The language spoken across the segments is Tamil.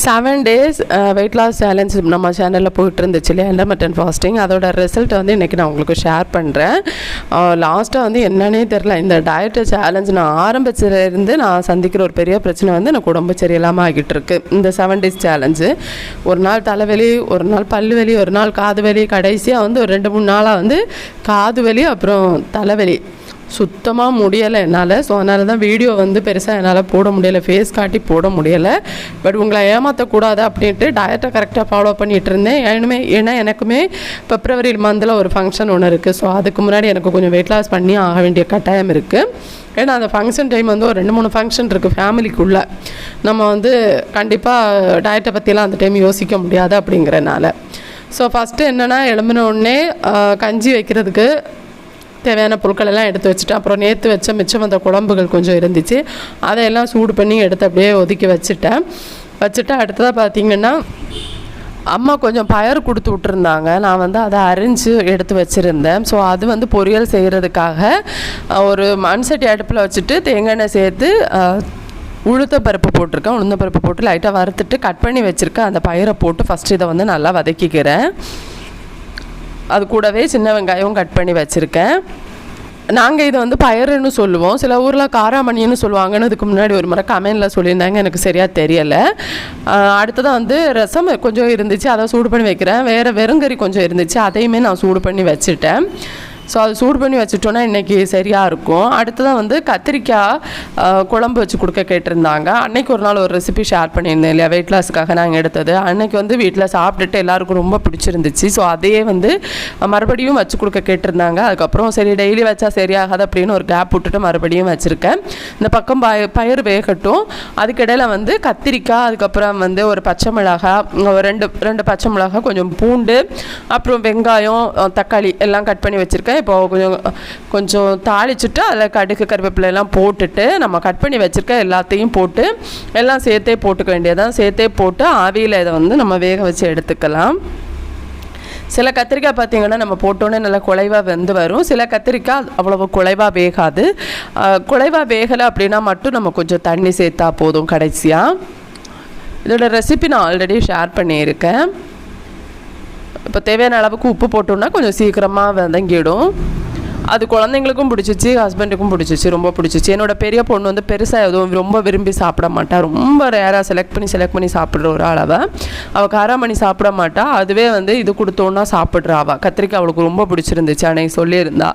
7 days வெயிட் லாஸ் சேலஞ்ச் நம்ம சேனலில் போயிட்டு இருந்துச்சு இல்லையா, இன்டர்மிட்டன்ட் ஃபாஸ்டிங். அதோட ரிசல்ட் வந்து இன்றைக்கி நான் உங்களுக்கு ஷேர் பண்ணுறேன். லாஸ்ட்டாக வந்து என்னன்னே தெரில, இந்த டயட்டு சேலஞ்ச் நான் ஆரம்பிச்சிலேருந்து நான் சந்திக்கிற ஒரு பெரிய பிரச்சனை வந்து எனக்கு உடம்பு சரியில்லாமல் ஆகிட்டு இருக்கு. இந்த 7 days சேலஞ்சு, ஒரு நாள் தலைவலி, ஒரு நாள் பல்லு வலி, ஒரு நாள் காது வலி, கடைசியாக வந்து ஒரு 2-3 நாளாக வந்து காது வலி அப்புறம் தலைவலி சுத்தமாக முடியலை என்னால். ஸோ அதனால தான் வீடியோ வந்து பெருசாக என்னால் போட முடியலை, ஃபேஸ் காட்டி போட முடியலை. பட் உங்களை ஏமாற்றக்கூடாது அப்படின்ட்டு டயட்டை கரெக்டாக ஃபாலோ பண்ணிகிட்டு இருந்தேன். ஏன்னா எனக்குமே பிப்ரவரி மந்தில் ஒரு ஃபங்க்ஷன் ஒன்று இருக்குது. ஸோ அதுக்கு முன்னாடி எனக்கு கொஞ்சம் வெயிட் லாஸ் பண்ணி ஆக வேண்டிய கட்டாயம் இருக்குது. ஏன்னா அந்த ஃபங்க்ஷன் டைம் வந்து ஒரு 2-3 ஃபங்க்ஷன் இருக்குது ஃபேமிலிக்குள்ளே. நம்ம வந்து கண்டிப்பாக டயட்டை பற்றிலாம் அந்த டைம் யோசிக்க முடியாது அப்படிங்கிறனால. ஸோ ஃபஸ்ட்டு என்னென்னா, எழும்பின உடனே கஞ்சி வைக்கிறதுக்கு தேவையான பொருட்கள் எல்லாம் எடுத்து வச்சுட்டேன். அப்புறம் நேற்று வச்ச மிச்சம் வந்த குழம்புகள் கொஞ்சம் இருந்துச்சு, அதையெல்லாம் சூடு பண்ணி எடுத்து அப்படியே ஒதுக்கி வச்சுட்டு அடுத்ததாக பார்த்திங்கன்னா அம்மா கொஞ்சம் பயறு கொடுத்து விட்டுருந்தாங்க. நான் வந்து அதை அரிஞ்சு எடுத்து வச்சுருந்தேன். ஸோ அது வந்து பொரியல் செய்கிறதுக்காக ஒரு மண் சட்டி அடுப்பில் வச்சுட்டு தேங்காய் எண்ணெய் சேர்த்து உளுத்த பருப்பு போட்டிருக்கேன். உளுந்த பருப்பு போட்டு லைட்டாக வறுத்துட்டு கட் பண்ணி வச்சுருக்கேன். அந்த பயிரை போட்டு ஃபஸ்ட்டு இதை வந்து நல்லா வதக்கிக்கிறேன். அது கூடவே சின்ன வெங்காயம் கட் பண்ணி வச்சுருக்கேன். நாங்கள் இதை வந்து பயறுன்னு சொல்லுவோம், சில ஊரில் காராமணின்னு சொல்லுவாங்கன்னு இதுக்கு முன்னாடி ஒரு முறை கமெண்டில் சொல்லியிருந்தாங்க, எனக்கு சரியாக தெரியலை. அடுத்ததான் வந்து ரசம் கொஞ்சம் இருந்துச்சு, அதை சூடு பண்ணி வைக்கிறேன். வேறு வெறுங்கறி கொஞ்சம் இருந்துச்சு, அதையுமே நான் சூடு பண்ணி வச்சுட்டேன். ஸோ அது சூடு பண்ணி வச்சுட்டோன்னா இன்றைக்கி சரியாக இருக்கும். அடுத்ததான் வந்து கத்திரிக்காய் குழம்பு வச்சு கொடுக்க கேட்டிருந்தாங்க. அன்றைக்கி ஒரு நாள் ஒரு ரெசிபி ஷேர் பண்ணியிருந்தேன் இல்லையா, வெயிட் லாஸுக்காக நாங்கள் எடுத்தது. அன்றைக்கி வந்து வீட்டில் சாப்பிட்டுட்டு எல்லாருக்கும் ரொம்ப பிடிச்சிருந்துச்சு. ஸோ அதையே வந்து மறுபடியும் வச்சு கொடுக்க கேட்டிருந்தாங்க. அதுக்கப்புறம் சரி டெய்லி வச்சா சரியாகாது அப்படின்னு ஒரு கேப் விட்டுட்டு மறுபடியும் வச்சுருக்கேன். இந்த பக்கம் பயிர் வேகட்டும். அதுக்கிடையில் வந்து கத்திரிக்காய், அதுக்கப்புறம் வந்து ஒரு பச்சை மிளகாய், ரெண்டு பச்சை மிளகாய், கொஞ்சம் பூண்டு, அப்புறம் வெங்காயம், தக்காளி எல்லாம் கட் பண்ணி வச்சுருக்கேன். இப்போ கொஞ்சம் தாளிச்சுட்டு அதில் கடுகு கருவேப்பிலை எல்லாம் போட்டுட்டு நம்ம கட் பண்ணி வச்சுருக்க எல்லாத்தையும் போட்டு எல்லாம் சேர்த்தே போட்டுக்க வேண்டியதான். சேர்த்தே போட்டு ஆவியில் இதை வந்து நம்ம வேக வச்சு எடுத்துக்கலாம். சில கத்திரிக்காய் பார்த்திங்கன்னா நம்ம போட்டோன்னே நல்லா குழைவாக வெந்து வரும். சில கத்திரிக்காய் அவ்வளவு குழைவாக வேகாது. குழைவாக வேகலை அப்படின்னா மட்டும் நம்ம கொஞ்சம் தண்ணி சேர்த்தா போதும். கடைசியாக இதோட ரெசிபி நான் ஆல்ரெடி ஷேர் பண்ணியிருக்கேன். இப்போ தேவையான அளவுக்கு உப்பு போட்டோம்னா கொஞ்சம் சீக்கிரமாக வதங்கிடும். அது குழந்தைங்களுக்கும் பிடிச்சிச்சு, ஹஸ்பண்டுக்கும் பிடிச்சிச்சு, ரொம்ப பிடிச்சிச்சு. என்னோடய பெரிய பொண்ணு வந்து பெருசாக எதுவும் ரொம்ப விரும்பி சாப்பிட மாட்டா, ரொம்ப ரேராக செலக்ட் பண்ணி சாப்பிட்ற ஒரு அளவை. அவள் காராமணி சாப்பிட மாட்டா. அதுவே வந்து இது கொடுத்தோன்னா சாப்பிட்றா. அவள் கத்திரிக்காய் அவளுக்கு ரொம்ப பிடிச்சிருந்துச்சு, அன்னைக்கு சொல்லியிருந்தா.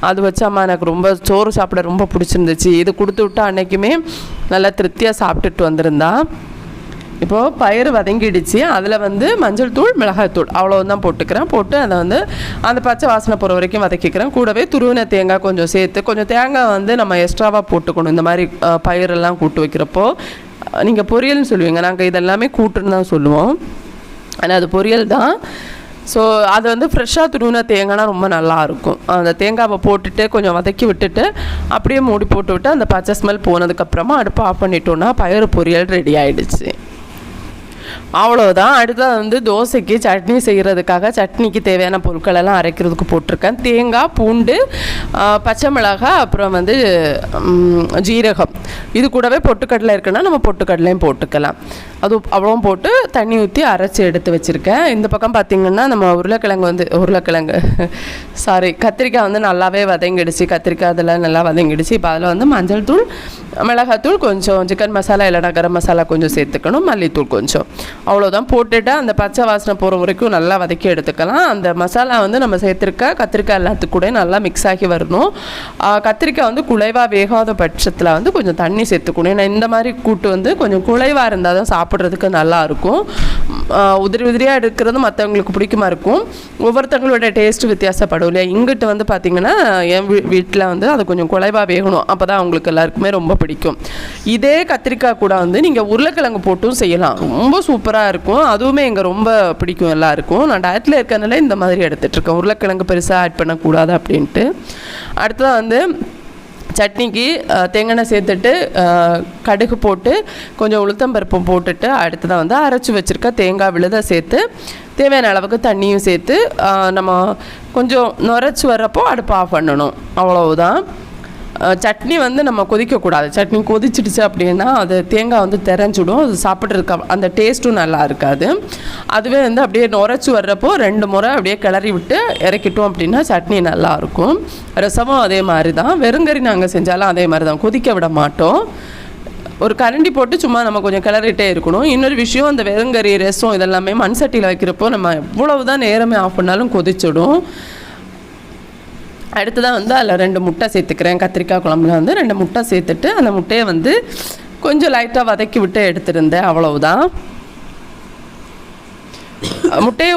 அது வச்சு அம்மா எனக்கு ரொம்ப சோறு சாப்பிட ரொம்ப பிடிச்சிருந்துச்சு, இது கொடுத்து விட்டா அன்றைக்குமே நல்லா திருப்தியாக சாப்பிட்டுட்டு வந்திருந்தா. இப்போது பயிறு வதங்கிடுச்சு. அதில் வந்து மஞ்சள் தூள், மிளகாய்த்தூள் அவ்வளோதான் போட்டுக்கிறேன். போட்டு அதை வந்து அந்த பச்சை வாசனை போகிற வரைக்கும் வதக்கிக்கிறேன். கூடவே துருவின தேங்காய் கொஞ்சம் சேர்த்து, கொஞ்சம் தேங்காய் வந்து நம்ம எக்ஸ்ட்ராவாக போட்டுக்கணும் இந்த மாதிரி பயிரெல்லாம் கூட்டு வைக்கிறப்போ. நீங்கள் பொரியல்னு சொல்லுவீங்க, நாங்கள் இதெல்லாமே கூட்டுன்னு தான் சொல்லுவோம், ஆனால் அது பொரியல் தான். ஸோ அது வந்து ஃப்ரெஷ்ஷாக துருவின தேங்காய்னா ரொம்ப நல்லாயிருக்கும். அந்த தேங்காவை போட்டுட்டு கொஞ்சம் வதக்கி விட்டுட்டு அப்படியே மூடி போட்டு விட்டு அந்த பச்சை ஸ்மெல் போனதுக்கப்புறமா அடுப்பு ஆஃப் பண்ணிட்டோன்னா பயிறு பொரியல் ரெடி ஆகிடுச்சு. அவ்வளோதான். அடுத்தது வந்து தோசைக்கு சட்னி செய்கிறதுக்காக சட்னிக்கு தேவையான பொருட்கள் எல்லாம் அரைக்கிறதுக்கு போட்டிருக்கேன். தேங்காய், பூண்டு, பச்சை மிளகாய், அப்புறம் வந்து ஜீரகம். இது கூடவே பொட்டுக்கடலை இருக்குன்னா நம்ம பொட்டுக்கடலையும் போட்டுக்கலாம். அது அவ்வளோவும் போட்டு தண்ணி ஊற்றி அரைச்சி எடுத்து வச்சுருக்கேன். இந்த பக்கம் பார்த்திங்கன்னா நம்ம கத்திரிக்காய் வந்து நல்லாவே வதங்கிடுச்சு. கத்திரிக்காய் அதெல்லாம் நல்லா வதங்கிடுச்சு. இப்போ அதில் வந்து மஞ்சள் தூள், மிளகாத்தூள், கொஞ்சம் சிக்கன் மசாலா இல்லைனா கரம் மசாலா கொஞ்சம் சேர்த்துக்கணும், மல்லித்தூள் கொஞ்சம், அவ்வளோதான். போட்டுட்டு அந்த பச்சை வாசனை போகிற வரைக்கும் நல்லா வதக்கி எடுத்துக்கலாம். அந்த மசாலா வந்து நம்ம சேர்த்துருக்க கத்திரிக்காய் எல்லாத்துக்கு கூட நல்லா மிக்ஸ் ஆகி வரணும். கத்திரிக்காய் வந்து குழைவாக வேகாத பட்சத்தில் வந்து கொஞ்சம் தண்ணி சேர்த்துக்கணும். ஏன்னா இந்த மாதிரி கூட்டு வந்து கொஞ்சம் குழைவாக இருந்தால் தான் சாப்பிட்றதுக்கு நல்லாயிருக்கும். உதிரியாக எடுக்கிறது மற்றவங்களுக்கு பிடிக்குமா இருக்கும். ஒவ்வொருத்தவங்களோட டேஸ்ட்டு வித்தியாசப்படும் இல்லையா. இங்கிட்டு வந்து பார்த்திங்கன்னா என் வீட்டில் வந்து அது கொஞ்சம் குழைவாக வேகணும், அப்போ தான் அவங்களுக்கு எல்லாருக்குமே ரொம்ப பிடிக்கும். இதே கத்திரிக்காய் கூட வந்து நீங்கள் உருளைக்கிழங்கு போட்டும் செய்யலாம், ரொம்ப சூப்பராக இருக்கும். அதுவுமே எங்கள் ரொம்ப பிடிக்கும் எல்லாருக்கும். நான் டயட்டில் இருக்கனால இந்த மாதிரி எடுத்துகிட்ருக்கேன், உருளைக்கிழங்கு பெருசாக ஆட் பண்ணக்கூடாது அப்படின்ட்டு. அடுத்ததாக வந்து சட்னிக்கு தேங்காய் சேர்த்துட்டு கடுகு போட்டு கொஞ்சம் உளுத்தம்பருப்பும் போட்டுட்டு அடுத்ததாக வந்து அரைச்சி வச்சுருக்க தேங்காய் விழுதை சேர்த்து தேவையான அளவுக்கு தண்ணியும் சேர்த்து நம்ம கொஞ்சம் நுரைச்சி வர்றப்போ அடுப்பு ஆஃப் பண்ணணும். அவ்வளவுதான். சட்னி வந்து நம்ம கொதிக்கக்கூடாது. சட்னி கொதிச்சிடுச்சு அப்படின்னா அது தேங்காய் வந்து திரஞ்சிடும், அது சாப்பிட்றதுக்கு அந்த டேஸ்ட்டும் நல்லா இருக்காது. அதுவே வந்து அப்படியே நுரைச்சி வர்றப்போ 2 முறை அப்படியே கிளறி விட்டு இறக்கிட்டோம் அப்படின்னா சட்னி நல்லாயிருக்கும். ரசமும் அதே மாதிரி தான், வெறுங்கறி நாங்கள் செஞ்சாலும் அதே மாதிரி தான், கொதிக்க விட மாட்டோம். ஒரு கரண்டி போட்டு சும்மா நம்ம கொஞ்சம் கிளறிட்டே இருக்கணும். இன்னொரு விஷயம், அந்த வெறுங்கறி ரசம் இதெல்லாமே மண் சட்டியில் வைக்கிறப்போ நம்ம எவ்வளவு தான் நேரமே ஆஃப் பண்ணாலும் கொதிச்சிடும். அடுத்ததான் வந்து அதில் 2 முட்டை சேர்த்துக்கிறேன். கத்திரிக்காய் குழம்புல வந்து 2 முட்டை சேர்த்துட்டு அந்த முட்டையை வந்து கொஞ்சம் லைட்டாக வதக்கி விட்டு எடுத்துருந்தேன், அவ்வளவுதான். முட்டையை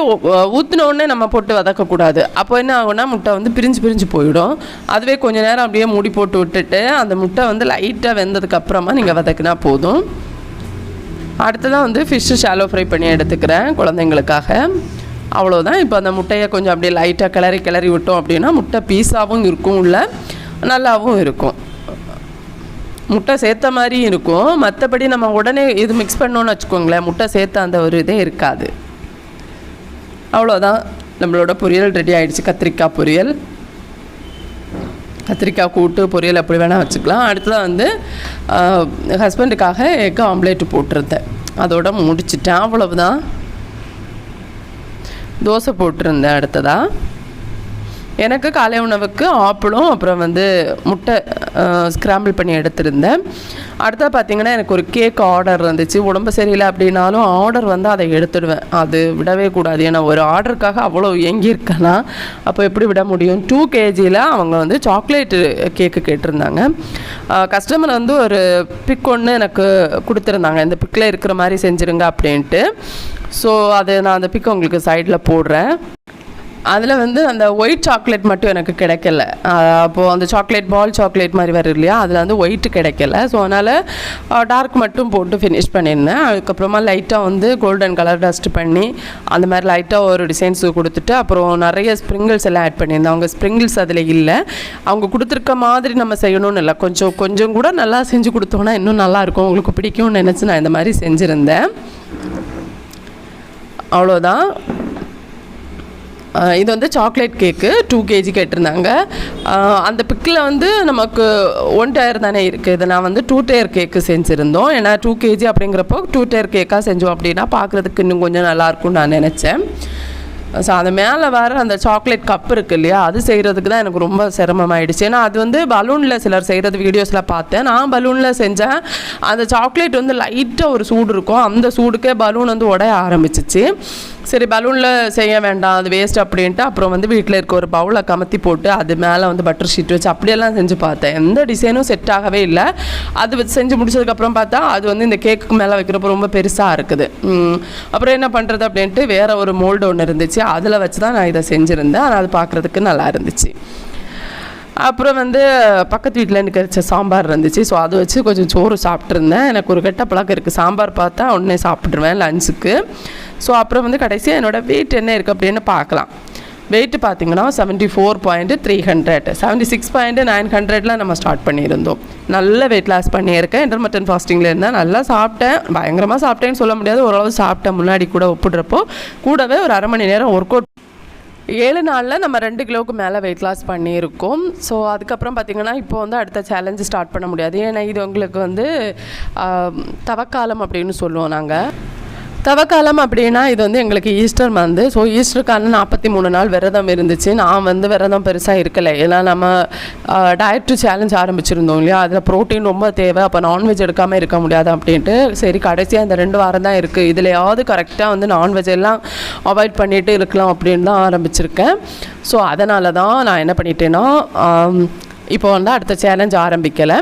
ஊற்றினோடனே நம்ம போட்டு வதக்கக்கூடாது. அப்போ என்ன ஆகும்னா முட்டை வந்து பிரிஞ்சு போயிடும். அதுவே கொஞ்சம் நேரம் அப்படியே மூடி போட்டு விட்டுட்டு அந்த முட்டை வந்து லைட்டாக வெந்ததுக்கப்புறமா நீங்கள் வதக்கினா போதும். அடுத்ததான் வந்து ஃபிஷ்ஷு ஷாலோ ஃப்ரை பண்ணி எடுத்துக்கிறேன் குழந்தைங்களுக்காக, அவ்வளோதான். இப்போ அந்த முட்டையை கொஞ்சம் அப்படியே லைட்டாக கிளறி விட்டோம் அப்படின்னா முட்டை பீஸாகவும் இருக்கும், உள்ள நல்லாவும் இருக்கும், முட்டை சேர்த்த மாதிரியும் இருக்கும். மற்றபடி நம்ம உடனே இது மிக்ஸ் பண்ணோன்னு வச்சுக்கோங்களேன், முட்டை சேர்த்த அந்த ஒரு இதே இருக்காது. அவ்வளோதான், நம்மளோட பொரியல் ரெடி ஆகிடுச்சு. கத்திரிக்காய் பொரியல், கத்திரிக்காய் கூட்டு பொரியல் எப்படி வேணால் வச்சுக்கலாம். அடுத்ததான் வந்து ஹஸ்பண்டுக்காக எக் ஆம்லேட்டு போட்டிருந்தேன், அதோட முடிச்சிட்டேன், அவ்வளவுதான். தோசை போட்டிருந்தேன். அடுத்ததாக எனக்கு காலை உணவுக்கு ஆப்பிளும் அப்புறம் வந்து முட்டை ஸ்க்ராம்பிள் பண்ணி எடுத்திருந்தேன். அடுத்தது பார்த்திங்கன்னா எனக்கு ஒரு கேக் ஆர்டர் இருந்துச்சு. உடம்பு சரியில்லை அப்படின்னாலும் ஆர்டர் வந்து அதை எடுத்துடுவேன், அது விடவே கூடாது. ஏன்னா ஒரு ஆர்டருக்காக அவ்வளோ இயங்கியிருக்கேன்னா அப்போ எப்படி விட முடியும். 2 kgயில் அவங்க வந்து சாக்லேட்டு கேக்கு கேட்டிருந்தாங்க. கஸ்டமர் வந்து ஒரு பிக் ஒன்று எனக்கு கொடுத்துருந்தாங்க, இந்த பிக்கில் இருக்கிற மாதிரி செஞ்சுருங்க அப்படின்ட்டு. ஸோ அது நான் அந்த பிக் உங்களுக்கு சைடில் போடுறேன். அதில் வந்து அந்த ஒயிட் சாக்லேட் மட்டும் எனக்கு கிடைக்கல. அப்போது அந்த சாக்லேட் பால் சாக்லேட் மாதிரி வரும் இல்லையா, அதில் வந்து ஒயிட்டு கிடைக்கல. ஸோ அதனால் டார்க் மட்டும் போட்டு ஃபினிஷ் பண்ணியிருந்தேன். அதுக்கப்புறமா லைட்டாக வந்து கோல்டன் கலர் டஸ்ட் பண்ணி அந்த மாதிரி லைட்டாக ஒரு டிசைன்ஸ் கொடுத்துட்டு அப்புறம் நிறைய ஸ்ப்ரிங்கிள்ஸ் எல்லாம் ஆட் பண்ணியிருந்தேன். அவங்க ஸ்ப்ரிங்கிள்ஸ் அதில் இல்லை, அவங்க கொடுத்துருக்க மாதிரி நம்ம செய்யணும்னு இல்லை, கொஞ்சம் கூட நல்லா செஞ்சு கொடுத்தோன்னா இன்னும் நல்லாயிருக்கும், உங்களுக்கு பிடிக்கும்னு நினச்சி நான் இந்த மாதிரி செஞ்சுருந்தேன், அவ்வளோதான். இது வந்து சாக்லேட் கேக்கு 2 kg கேட்டிருந்தாங்க. அந்த பிக்கில் வந்து நமக்கு 1 டயர் தானே இருக்குது, இதை நான் வந்து 2 டயர் கேக்கு செஞ்சுருந்தோம். ஏன்னா 2 kg அப்படிங்கிறப்போ 2 டயர் கேக்காக செஞ்சோம் அப்படின்னா பார்க்குறதுக்கு இன்னும் கொஞ்சம் நல்லாயிருக்கும்னு நான் நினச்சேன். ஸோ அது மேலே வர அந்த சாக்லேட் கப் இருக்குது இல்லையா, அது செய்கிறதுக்கு தான் எனக்கு ரொம்ப சிரமமாயிடுச்சு. ஏன்னா அது வந்து பலூனில் சிலர் செய்கிறது வீடியோஸில் பார்த்தேன், நான் பலூனில் செஞ்சேன். அந்த சாக்லேட் வந்து லைட்டாக ஒரு சூடு இருக்கும், அந்த சூடுக்கே பலூன் வந்து உடைய ஆரம்பிச்சிச்சு. சரி பலூனில் செய்ய வேண்டாம், அது வேஸ்ட் அப்படின்ட்டு அப்புறம் வந்து வீட்டில் இருக்க ஒரு பவுலை கமத்தி போட்டு அது மேலே வந்து பட்டர் ஷீட் வச்சு அப்படியெல்லாம் செஞ்சு பார்த்தேன். எந்த டிசைனும் செட் ஆகவே இல்லை. அது செஞ்சு முடிச்சதுக்கப்புறம் பார்த்தா அது வந்து இந்த கேக்கு மேலே வைக்கிறப்போ ரொம்ப பெருசாக இருக்குது. அப்புறம் என்ன பண்ணுறது அப்படின்ட்டு வேறு ஒரு மோல்டு ஒன்று இருந்துச்சு, அதில் வச்சு தான் நான் இதை செஞ்சுருந்தேன். ஆனால் அது பார்க்குறதுக்கு நல்லா இருந்துச்சு. அப்புறம் வந்து பக்கத்து வீட்டில் எனக்கு வச்ச சாம்பார் இருந்துச்சு, ஸோ அதை வச்சு கொஞ்சம் சோறு சாப்பிட்ருந்தேன். எனக்கு ஒரு கெட்ட பழக்கம் இருக்குது, சாம்பார் பார்த்தா உடனே சாப்பிட்ருவேன் லஞ்சுக்கு. ஸோ அப்புறம் வந்து கடைசியாக என்னோடய வெயிட் என்ன இருக்குது அப்படின்னு பார்க்கலாம். வெயிட்டு பார்த்திங்கன்னா 74.300, 76.900 நம்ம ஸ்டார்ட் பண்ணியிருந்தோம். நல்ல வெயிட் லாஸ் பண்ணியிருக்கேன். இன்டர்மிட்டன்ட் ஃபாஸ்டிங்கில் இருந்தால் நல்லா சாப்பிட்டேன், பயங்கரமாக சாப்பிட்டேன்னு சொல்ல முடியாது, ஓரளவு சாப்பிட்டேன். முன்னாடி கூட ஒப்பிடுறப்போ கூடவே ஒரு அரை மணி நேரம் ஒர்க் அவுட் 7 நாளில் நம்ம 2 கிலோவுக்கு மேலே வெயிட் லாஸ் பண்ணியிருக்கோம். ஸோ அதுக்கப்புறம் பார்த்திங்கன்னா இப்போ வந்து அடுத்த சேலஞ்சு ஸ்டார்ட் பண்ண முடியாது. ஏன்னா இது உங்களுக்கு வந்து தவக்காலம் அப்படின்னு சொல்லுவோம் நாங்கள். தவக்காலம் அப்படின்னா இது வந்து எங்களுக்கு ஈஸ்டர் மந்த். ஸோ ஈஸ்டருக்கான 43 நாள் விரதம் இருந்துச்சு. நான் வந்து விரதம் பெருசாக இருக்கலை, ஏன்னா நம்ம டயட் சேலஞ்ச் ஆரம்பிச்சிருந்தோம் இல்லையா, அதில் ப்ரோட்டீன் ரொம்ப தேவை, அப்போ நான்வெஜ் எடுக்காமல் இருக்க முடியாது அப்படின்ட்டு சரி கடைசியாக இந்த 2 வாரம் தான் இருக்குது, இதுலையாவது கரெக்டாக வந்து நான்வெஜ் எல்லாம் அவாய்ட் பண்ணிவிட்டு இருக்கலாம் அப்படின்னு தான் ஆரம்பிச்சிருக்கேன். ஸோ அதனால தான் நான் என்ன பண்ணிட்டேன்னா இப்போ வந்து அடுத்த சேலஞ்ச் ஆரம்பிக்கலை.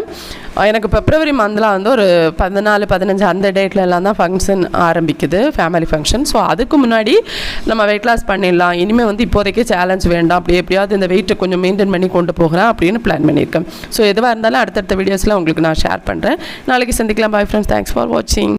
எனக்கு பிப்ரவரி மந்தில் வந்து ஒரு 14, 15 அந்த டேட்டில் எல்லாம் தான் ஃபங்க்ஷன் ஆரம்பிக்குது, ஃபேமிலி ஃபங்க்ஷன். ஸோ அதுக்கு முன்னாடி நம்ம வெயிட் லாஸ் பண்ணிடலாம், இனிமேல் வந்து இப்போதைக்கு சேலஞ்ச் வேண்டாம், அப்படி எப்படியாவது இந்த வெயிட்டை கொஞ்சம் மெயின்டைன் பண்ணி கொண்டு போகிறேன் அப்படின்னு பிளான் பண்ணியிருக்கேன். ஸோ எதுவாக இருந்தாலும் அடுத்தடுத்த வீடியோஸில் உங்களுக்கு நான் ஷேர் பண்ணுறேன். நாளைக்கு சந்திக்கலாம். பாய் ஃப்ரெண்ட்ஸ், தேங்க்ஸ் ஃபார் வாட்சிங்.